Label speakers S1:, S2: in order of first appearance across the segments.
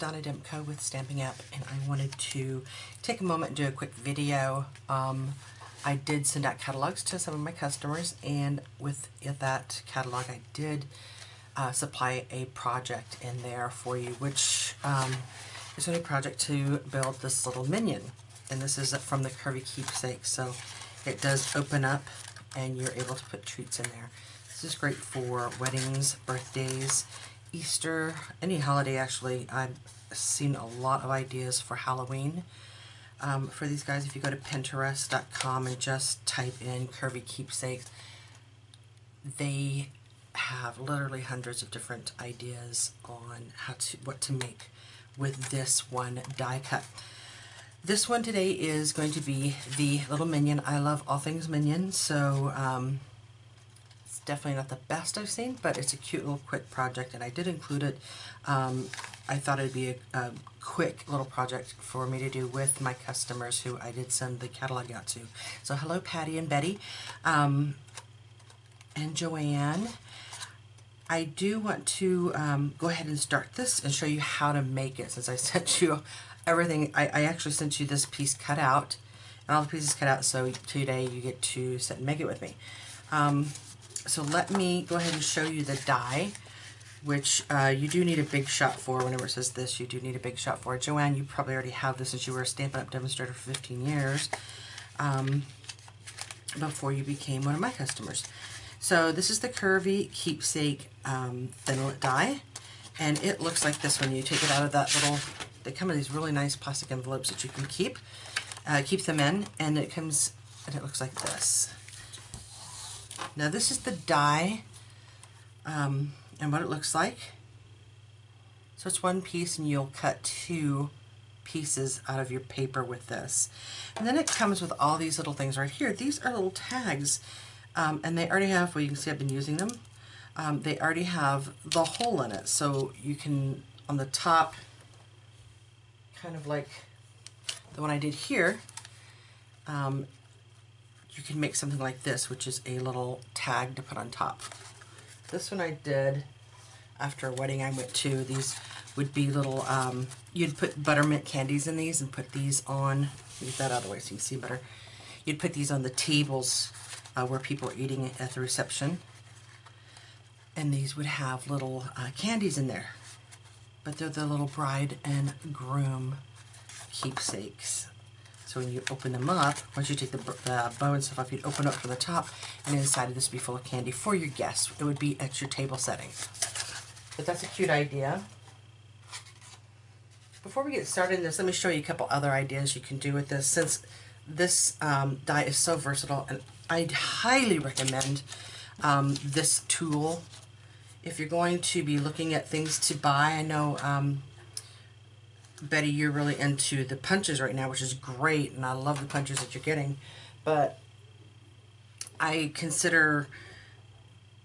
S1: Donna with Stampin' Up, and I wanted to take a moment and do a quick video. I did send out catalogs to some of my customers, and with that catalog I did supply a project in there for you, which is a project to build this little minion. And this is from the Curvy Keepsake, so it does open up and you're able to put treats in there. This is great for weddings, birthdays, Easter, any holiday actually. I've seen a lot of ideas for Halloween for these guys. If you go to Pinterest.com and just type in Curvy Keepsakes, they have literally hundreds of different ideas on what to make with this one die cut. This one today is going to be the little minion. I love all things minion, so it's definitely not the best I've seen, but it's a cute little quick project, and I did include it. I thought it'd be a quick little project for me to do with my customers who I did send the catalog out to. So hello Patty and Betty and Joanne. I do want to go ahead and start this and show you how to make it, since I sent you everything. I actually sent you this piece cut out and all the pieces cut out, so today you get to sit and make it with me. So let me go ahead and show you the die, which you do need a big shot for. Whenever it says this, you do need a big shot for. Joanne, you probably already have this since you were a Stampin' Up! Demonstrator for 15 years before you became one of my customers. So this is the Curvy Keepsake Thinlet die, and it looks like this when you take it out of that little, they come in these really nice plastic envelopes that you can keep them in, and it comes, and it looks like this. Now this is the die and what it looks like. So it's one piece, and you'll cut two pieces out of your paper with this. And then it comes with all these little things right here. These are little tags, and they already have, well, you can see I've been using them. They already have the hole in it, so you can, on the top, kind of like the one I did here, you can make something like this, which is a little tag to put on top. This one I did after a wedding I went to. These would be little, you'd put buttermint candies in these and put these on, get that out of the way so you can see better. You'd put these on the tables where people are eating at the reception, and these would have little candies in there. But they're the little bride and groom keepsakes. So when you open them up, once you take the bow and stuff off, you'd open up from the top, and inside of this would be full of candy for your guests. It would be at your table setting. But that's a cute idea. Before we get started in this, let me show you a couple other ideas you can do with this, since this die is so versatile, and I'd highly recommend this tool if you're going to be looking at things to buy. I know, Betty, you're really into the punches right now, which is great, and I love the punches that you're getting, but I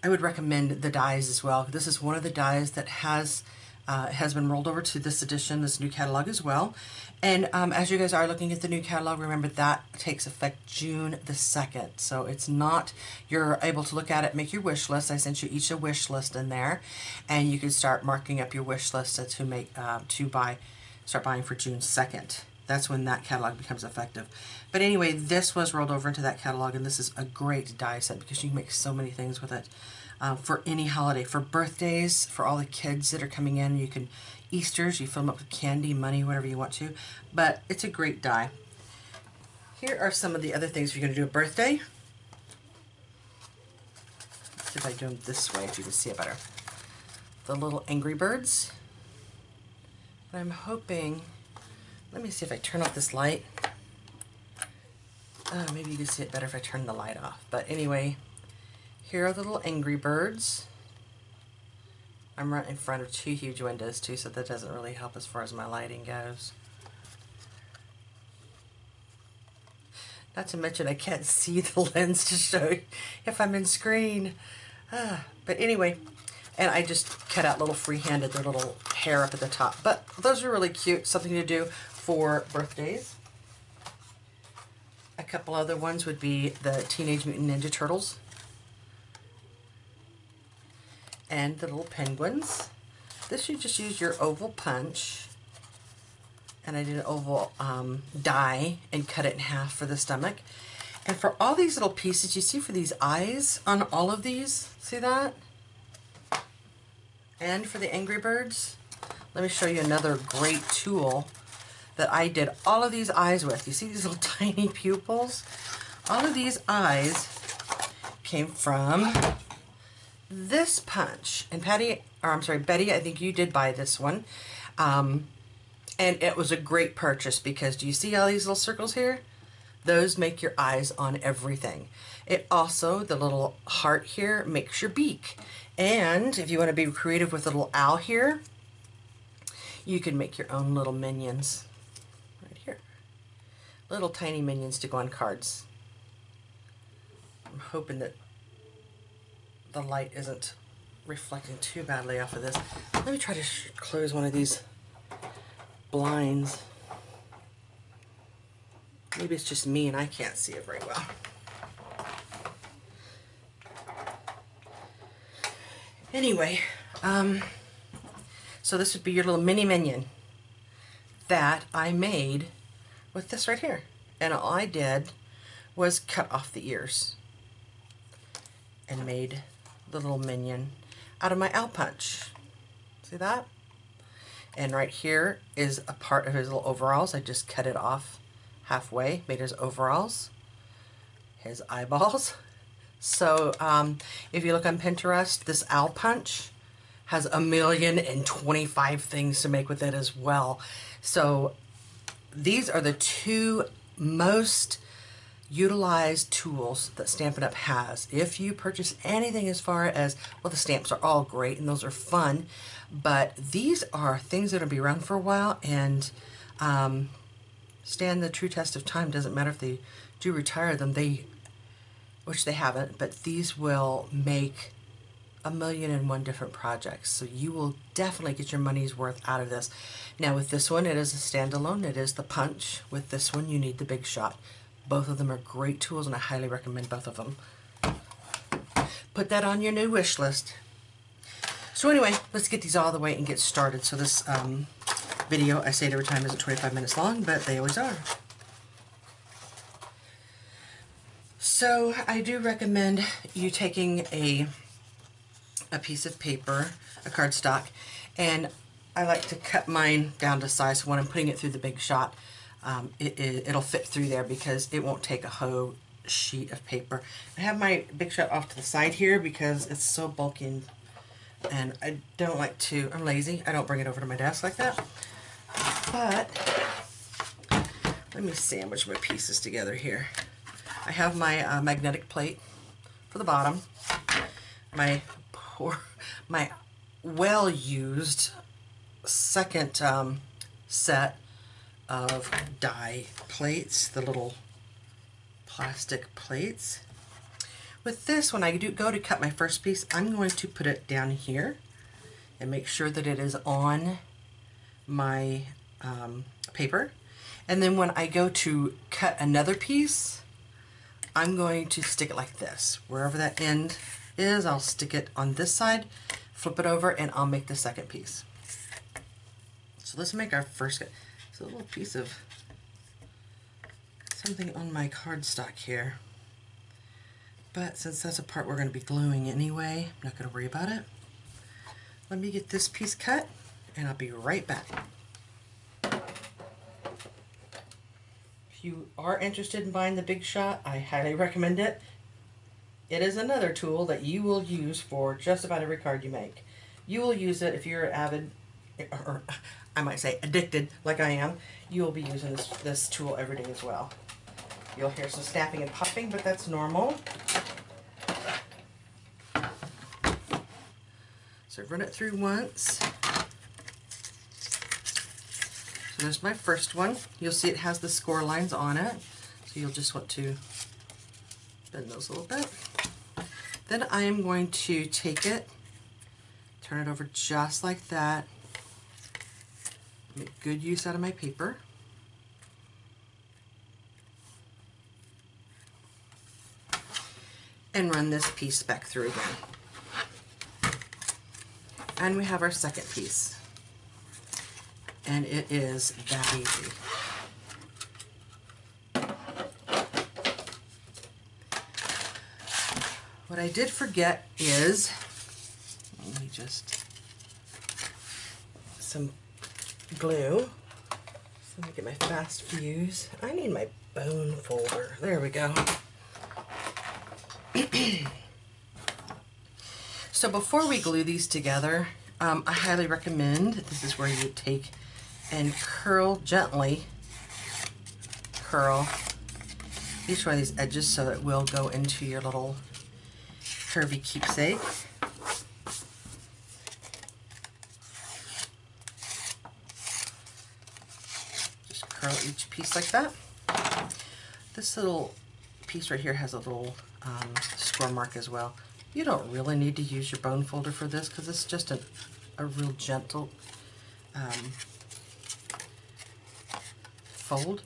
S1: would recommend the dies as well. This is one of the dies that has been rolled over to this edition, this new catalog as well. And as you guys are looking at the new catalog, remember that takes effect June the 2nd. So it's not, you're able to look at it, make your wish list. I sent you each a wish list in there, and you can start marking up your wish list to make start buying for June 2nd. That's when that catalog becomes effective. But anyway, this was rolled over into that catalog, and this is a great die set because you can make so many things with it. For any holiday, for birthdays, for all the kids that are coming in, you can, Easters, you fill them up with candy, money, whatever you want to, but it's a great die. Here are some of the other things if you're going to do a birthday. Let's see if I do them this way if you can see it better. The little Angry Birds. But I'm hoping, let me see if I turn off this light. Maybe you can see it better if I turn the light off. But anyway, here are the little Angry Birds. I'm right in front of two huge windows too, so that doesn't really help as far as my lighting goes. Not to mention I can't see the lens to show you if I'm in screen. But anyway, and I just cut out little freehanded, their little hair up at the top. But those are really cute, something to do for birthdays. A couple other ones would be the Teenage Mutant Ninja Turtles and the little penguins. This you just use your oval punch and I did an oval die and cut it in half for the stomach. And for all these little pieces, you see for these eyes on all of these, see that? And for the Angry Birds, let me show you another great tool that I did all of these eyes with. You see these little tiny pupils? All of these eyes came from this punch. And Betty, I think you did buy this one. And it was a great purchase because do you see all these little circles here? Those make your eyes on everything. It also, the little heart here, makes your beak. And if you want to be creative with a little owl here, you can make your own little minions right here. Little tiny minions to go on cards. I'm hoping that the light isn't reflecting too badly off of this. Let me try to close one of these blinds. Maybe it's just me and I can't see it very well. Anyway, so this would be your little mini minion that I made with this right here. And all I did was cut off the ears and made the little minion out of my owl punch. See that? And right here is a part of his little overalls. I just cut it off halfway, made his overalls, his eyeballs. So if you look on Pinterest, this owl punch has 1,025,000 things to make with it as well. So these are the two most utilized tools that Stampin' Up! Has. If you purchase anything as far as, well, the stamps are all great and those are fun, but these are things that will be around for a while and stand the true test of time. Doesn't matter if they do retire them, which they haven't, but these will make 1,000,001 different projects. So you will definitely get your money's worth out of this. Now with this one, it is a standalone. It is the punch. With this one, you need the Big Shot. Both of them are great tools and I highly recommend both of them. Put that on your new wish list. So anyway, let's get these all the way and get started. So this video, I say it every time, isn't 25 minutes long, but they always are. So I do recommend you taking a piece of paper, a cardstock, and I like to cut mine down to size. So when I'm putting it through the Big Shot, it'll fit through there because it won't take a whole sheet of paper. I have my Big Shot off to the side here because it's so bulky and I don't like to, I'm lazy, I don't bring it over to my desk like that. But let me sandwich my pieces together here. I have my magnetic plate for the bottom, my well-used second set of die plates, the little plastic plates. With this, when I go to cut my first piece, I'm going to put it down here and make sure that it is on my paper. And then when I go to cut another piece, I'm going to stick it like this. Wherever that end is, I'll stick it on this side, flip it over, and I'll make the second piece. So let's make our first cut. It's a little piece of something on my cardstock here. But since that's a part we're going to be gluing anyway, I'm not going to worry about it. Let me get this piece cut, and I'll be right back. If you are interested in buying the Big Shot, I highly recommend it. It is another tool that you will use for just about every card you make. You will use it if you're avid, or I might say addicted like I am. You will be using this tool every day as well. You'll hear some snapping and popping, but that's normal. So run it through once. So there's my first one. You'll see it has the score lines on it. So you'll just want to bend those a little bit. Then I am going to take it, turn it over just like that. Make good use out of my paper. And run this piece back through again. And we have our second piece. and it is that easy. What I did forget is, let me just, some glue. So let me get my fast fuse. I need my bone folder. There we go. So before we glue these together, I highly recommend, this is where you take and gently curl each one of these edges so it will go into your little curvy keepsake. Just curl each piece like that. This little piece right here has a little score mark as well. You don't really need to use your bone folder for this because it's just a real gentle fold.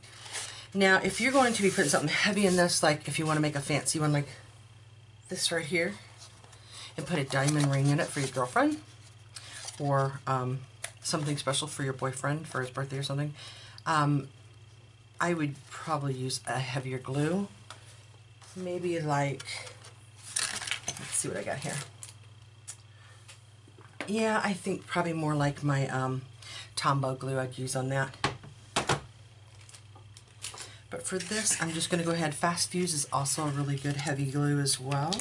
S1: Now, if you're going to be putting something heavy in this, like if you want to make a fancy one like this right here, and put a diamond ring in it for your girlfriend, or something special for your boyfriend for his birthday or something, I would probably use a heavier glue. Maybe like, let's see what I got here. Yeah, I think probably more like my Tombow glue I'd use on that. But for this, I'm just going to go ahead. Fast Fuse is also a really good heavy glue as well.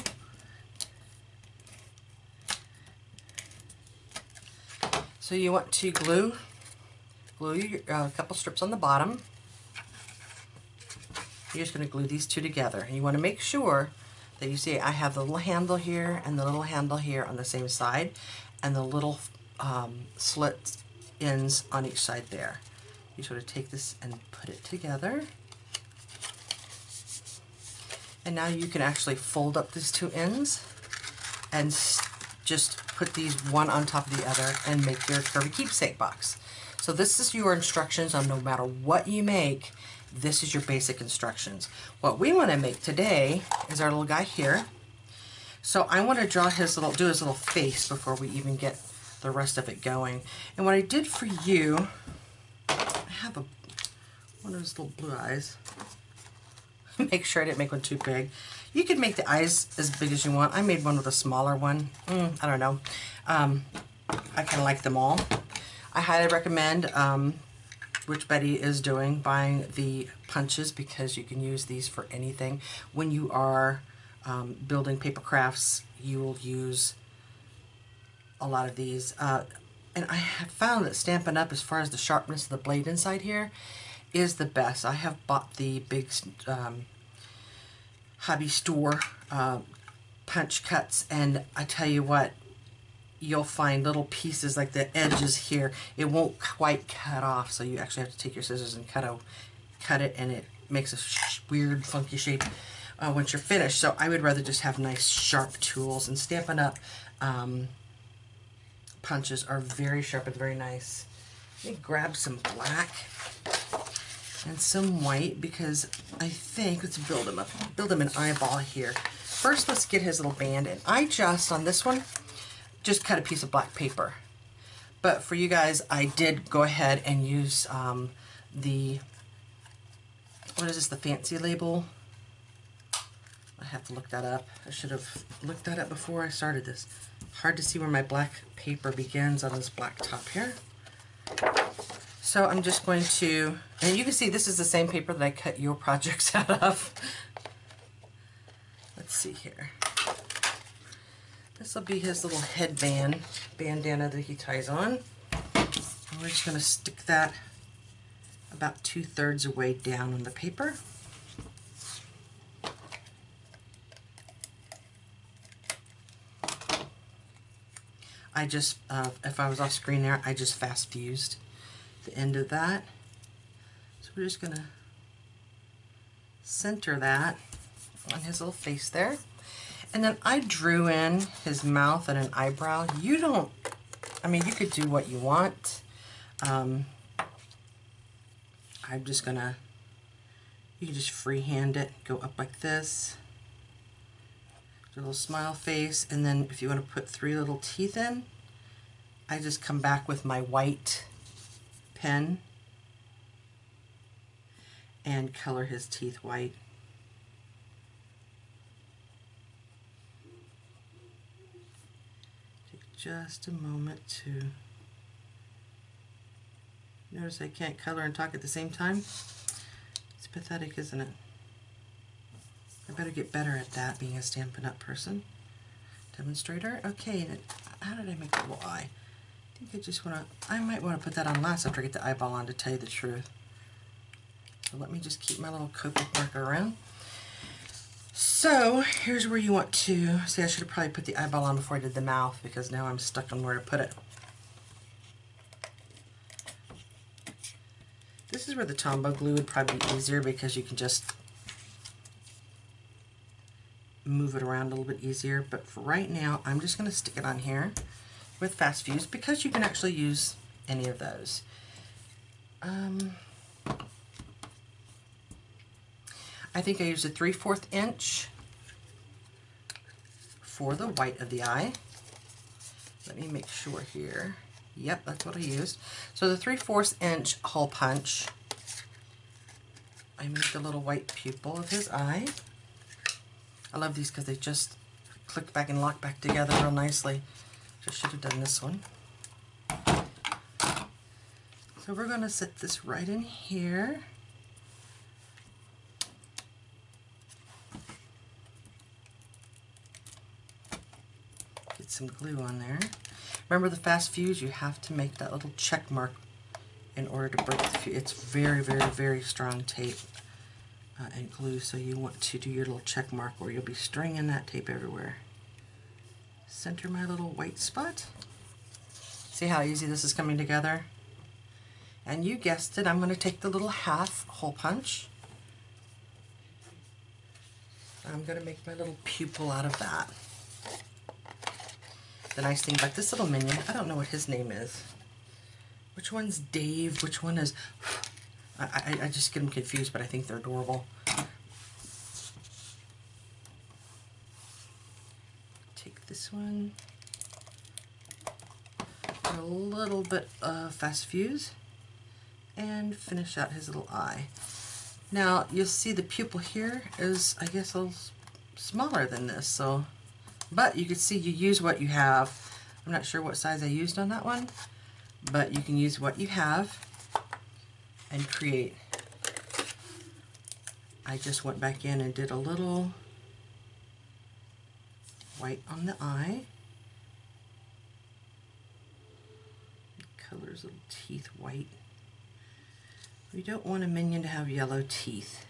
S1: So you want to glue a couple strips on the bottom. You're just going to glue these two together. And you want to make sure that you see I have the little handle here and the little handle here on the same side, and the little slit ends on each side there. You sort of take this and put it together. And now you can actually fold up these two ends and just put these one on top of the other and make your curvy keepsake box. So this is your instructions on no matter what you make. This is your basic instructions. What we want to make today is our little guy here. So I want to draw his little, do his little face before we even get the rest of it going. And what I did for you, I have one of those little blue eyes. Make sure I didn't make one too big. You could make the eyes as big as you want. I made one with a smaller one. I don't know. I kind of like them all. I highly recommend, which Betty is doing, buying the punches, because you can use these for anything. When you are building paper crafts, you will use a lot of these. And I have found that Stampin' Up, as far as the sharpness of the blade inside here, is the best. I have bought the big hobby store punch cuts, and I tell you what, you'll find little pieces like the edges here. It won't quite cut off, so you actually have to take your scissors and cut it, and it makes a weird, funky shape once you're finished. So I would rather just have nice, sharp tools, and Stampin' Up punches are very sharp and very nice. Let me grab some black and some white, because I think, let's build him up, build him an eyeball here. First, let's get his little band in. I just, on this one, just cut a piece of black paper. But for you guys, I did go ahead and use the, what is this, the fancy label? I have to look that up. I should have looked that up before I started this. Hard to see where my black paper begins on this black top here. So I'm just going to, and you can see this is the same paper that I cut your projects out of. Let's see here. This will be his little bandana that he ties on. And we're just going to stick that about 2/3 of the way down on the paper. I just, if I was off screen there, I just fast fused the end of that. So we're just going to center that on his little face there. And then I drew in his mouth and an eyebrow. You don't, I mean, you could do what you want. I'm just going to, you can just freehand it, go up like this. Do a little smile face, and then if you want to put 3 little teeth in, I just come back with my white pen and color his teeth white. Take just a moment to notice I can't color and talk at the same time. It's pathetic, isn't it? I better get better at that, being a Stampin' Up! Person. Demonstrator. Okay, how did I make the little eye? I think I just want to, I might want to put that on last after I get the eyeball on, to tell you the truth. So let me just keep my little Copic marker around. So here's where you want to, see, I should have probably put the eyeball on before I did the mouth, because now I'm stuck on where to put it. This is where the Tombow glue would probably be easier, because you can just move it around a little bit easier. But for right now, I'm just going to stick it on here with Fast Fuse, because you can actually use any of those. I think I used a 3/4 inch for the white of the eye. Let me make sure here. Yep, that's what I used. So the 3/4 inch hole punch, I made the little white pupil of his eye. I love these because they just click back and lock back together real nicely. Just should have done this one. So we're going to set this right in here. Get some glue on there. Remember the Fast Fuse, you have to make that little check mark in order to break the fuse. It's very, very, very strong tape and glue, so you want to do your little check mark where you'll be stringing that tape everywhere. Center my little white spot. See how easy this is coming together? And you guessed it, I'm going to take the little half hole punch. I'm going to make my little pupil out of that. The nice thing about this little minion, I don't know what his name is. Which one's Dave? Which one is... I just get them confused, but I think they're adorable. Take this one. Put a little bit of Fast Fuse. And finish out his little eye. Now, you'll see the pupil here is, I guess, a little smaller than this, so... But you can see you use what you have. I'm not sure what size I used on that one, but you can use what you have and create. I just went back in and did a little white on the eye. Colors little teeth white. We don't want a minion to have yellow teeth.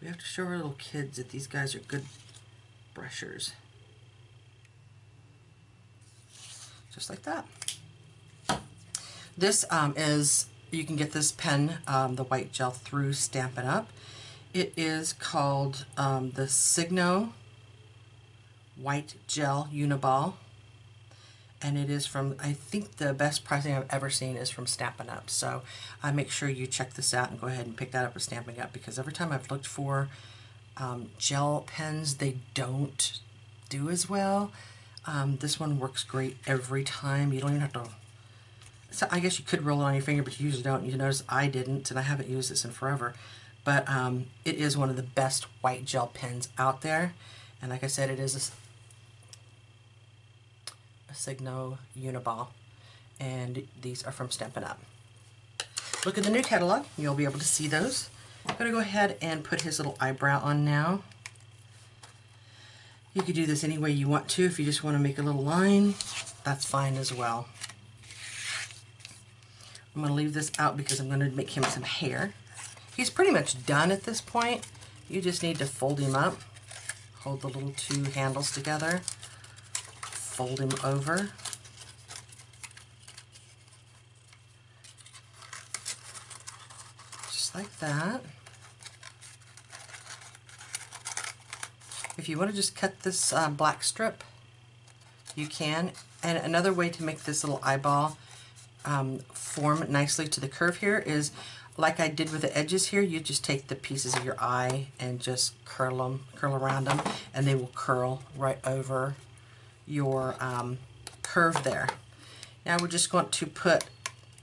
S1: We have to show our little kids that these guys are good brushers. Just like that. This is, you can get this pen, the white gel, through Stampin' Up! It is called the Signo White Gel Uniball. And it is from, I think the best pricing I've ever seen is from Stampin' Up! So make sure you check this out and go ahead and pick that up at Stampin' Up! Because every time I've looked for gel pens, they don't do as well. This one works great every time. You don't even have to, so I guess you could roll it on your finger, but you usually don't. You notice I didn't, and I haven't used this in forever. But it is one of the best white gel pens out there. And like I said, it is a Signo Uniball. And these are from Stampin' Up! Look at the new catalog. You'll be able to see those. I'm going to go ahead and put his little eyebrow on now. You could do this any way you want to. If you just want to make a little line, that's fine as well. I'm going to leave this out because I'm going to make him some hair. He's pretty much done at this point. You just need to fold him up. Hold the little two handles together. Fold him over. Just like that. If you want to just cut this black strip, you can. And another way to make this little eyeball form nicely to the curve here is, like I did with the edges here, you just take the pieces of your eye and just curl around them, and they will curl right over your curve there. Now we're just going to put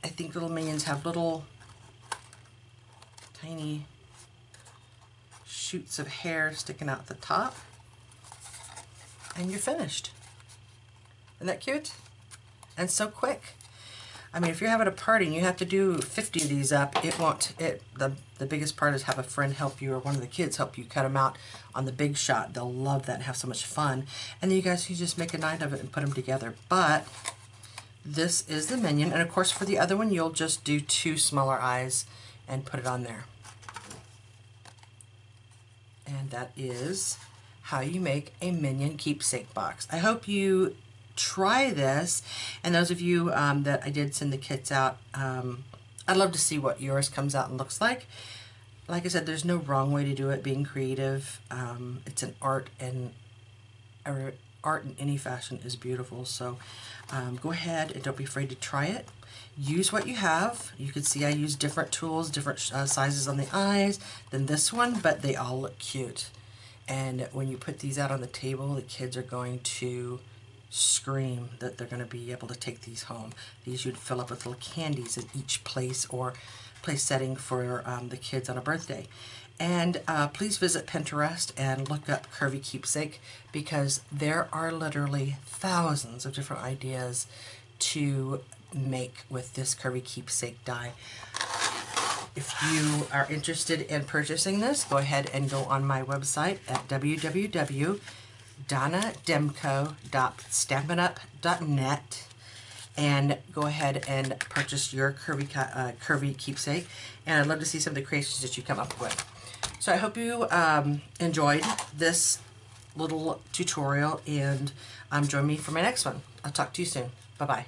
S1: I think little minions have little tiny shoots of hair sticking out the top, and you're finished. Isn't that cute? And so quick. I mean, if you're having a party and you have to do 50 of these up, it won't, the biggest part is have a friend help you or one of the kids help you cut them out on the big shot. They'll love that and have so much fun. And then you guys can just make a night of it and put them together. But this is the Minion. And of course for the other one, you'll just do 2 smaller eyes and put it on there. And that is how you make a Minion keepsake box. I hope you try this, and those of you that I did send the kits out, I'd love to see what yours comes out and looks like. Like I said, there's no wrong way to do it. Being creative, it's an art, and art in any fashion is beautiful. So go ahead and don't be afraid to try it. Use what you have. You can see I use different tools, different sizes on the eyes than this one, but they all look cute. And when you put these out on the table, the kids are going to scream that they're going to be able to take these home. These you'd fill up with little candies at each place or place setting for the kids on a birthday. And please visit Pinterest and look up Curvy Keepsake, because there are literally thousands of different ideas to make with this Curvy Keepsake die. If you are interested in purchasing this, go ahead and go on my website at www.donnademco.stampinup.net and go ahead and purchase your Curvy Keepsake. And I'd love to see some of the creations that you come up with. So I hope you enjoyed this little tutorial, and join me for my next one. I'll talk to you soon. Bye-bye.